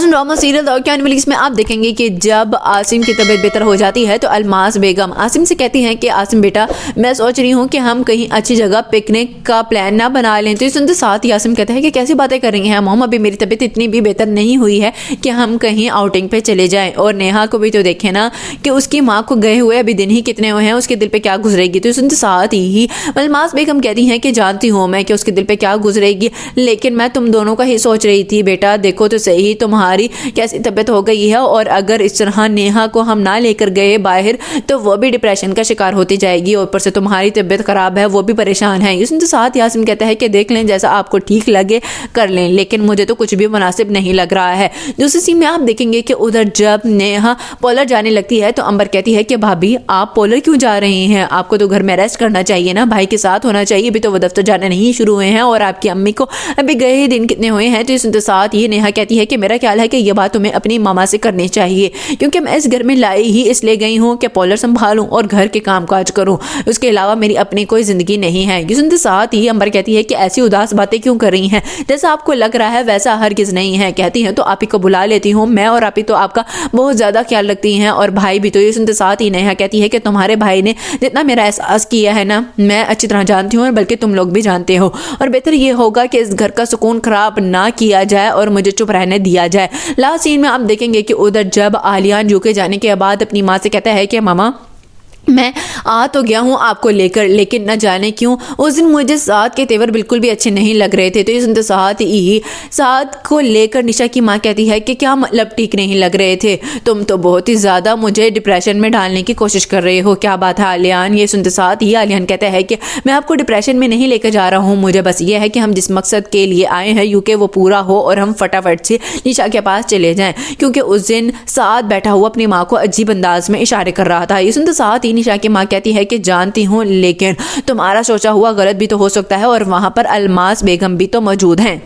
Drama serial दौर के आने वाली इसमें आप देखेंगे कि जब आसिम की तबीयत बेहतर हो जाती है तो अलमास बेगम आसिम से कहती हैं कि आसिम बेटा, मैं सोच रही हूँ कि हम कहीं अच्छी जगह पिकनिक का प्लान ना बना लें। तो इस सुनते साथ ही आसिम कहता है कि कैसी बातें कर रही हैं मोम, अभी मेरी तबीयत इतनी भी बेहतर नहीं हुई है कि हम कहीं आउटिंग पे चले जाएं। और नेहा को भी तो देखें ना कि उसकी माँ को गए हुए अभी दिन ही कितने हुए हैं, उसके दिल पे क्या गुजरेगी। तो सुनते साथ ही अलमास बेगम कहती हैं कि जानती हूँ मैं कि उसके दिल पे क्या गुजरेगी, लेकिन मैं तुम दोनों का ही सोच रही थी। बेटा देखो तो सही तुम्हारी कैसी तबीयत हो गई है, और अगर इस तरह नेहा को हम ना लेकर गए बाहर तो वो भी डिप्रेशन का शिकार होती जाएगी, और ऊपर से तुम्हारी तबीयत खराब है, वो भी परेशान है। इसमें तो साथ यासिम कहता है कि देख लें जैसा आपको ठीक लगे कर लें, लेकिन मुझे तो कुछ भी मुनासिब नहीं लग रहा है। दूसरी सीन में आप देखेंगे कि उधर जब नेहा पोलर जाने लगती है तो अंबर कहती है कि भाभी आप पोलर क्यों जा रही हैं, आपको तो घर में रेस्ट करना चाहिए ना, भाई के साथ होना चाहिए, अभी तो वो दफ्तर जाने नहीं शुरू हुए हैं और आपकी अम्मी को अभी गए ही दिन कितने हुए हैं। तो इस साथ ये नेहा कहती है कि मेरा ख्याल है कि ये बात तुम्हें अपनी मामा से करनी चाहिए, क्योंकि मैं इस घर में लाई ही इसलिए गई हूँ कि पोलर संभालूं और घर के काम काज करूं, उसके अलावा मेरी अपनी कोई जिंदगी नहीं है। ये सुनते साथ ही अंबर कहती है कि ऐसी उदास बातें क्यों कर रही हैं, जैसा आपको लग रहा है वैसा हरगिज नहीं है। कहती हैं तो आप ही को बुला लेती हूँ, मैं और आप ही तो आपका बहुत ज्यादा ख्याल रखती हैं, और भाई भी। तो ये सुनते साथ ही नेहा कहती है कि तुम्हारे भाई ने जितना मेरा एहसास किया है ना, मैं अच्छी तरह जानती हूँ, बल्कि तुम लोग भी जानते हो, और बेहतर ये होगा कि इस घर का सुकून खराब ना किया जाए और मुझे चुप रहने दिया जाए। लास्ट सीन में आप देखेंगे कि उधर जब आलियान यूके जाने के बाद अपनी माँ से कहता है कि मामा मैं आ तो गया हूँ आपको लेकर, लेकिन न जाने क्यों उस दिन मुझे साद के तेवर बिल्कुल भी अच्छे नहीं लग रहे थे। तो ये सुनते साथ ही साद को लेकर निशा की माँ कहती है कि क्या मतलब ठीक नहीं लग रहे थे, तुम तो बहुत ही ज़्यादा मुझे डिप्रेशन में डालने की कोशिश कर रहे हो, क्या बात है आलियान। ये सुनते साथ ही आलियान कहता है कि मैं आपको डिप्रेशन में नहीं लेकर जा रहा हूँ, मुझे बस ये है कि हम जिस मकसद के लिए आए हैं यूके वो पूरा हो और हम फटाफट से निशा के पास चले जाएँ, क्योंकि उस दिन साद बैठा हुआ अपनी माँ को अजीब अंदाज में इशारे कर रहा था। ये सुनते साथ ही निशा की माँ कहती है कि जानती हूँ, लेकिन तुम्हारा सोचा हुआ गलत भी तो हो सकता है, और वहां पर अलमास बेगम भी तो मौजूद हैं।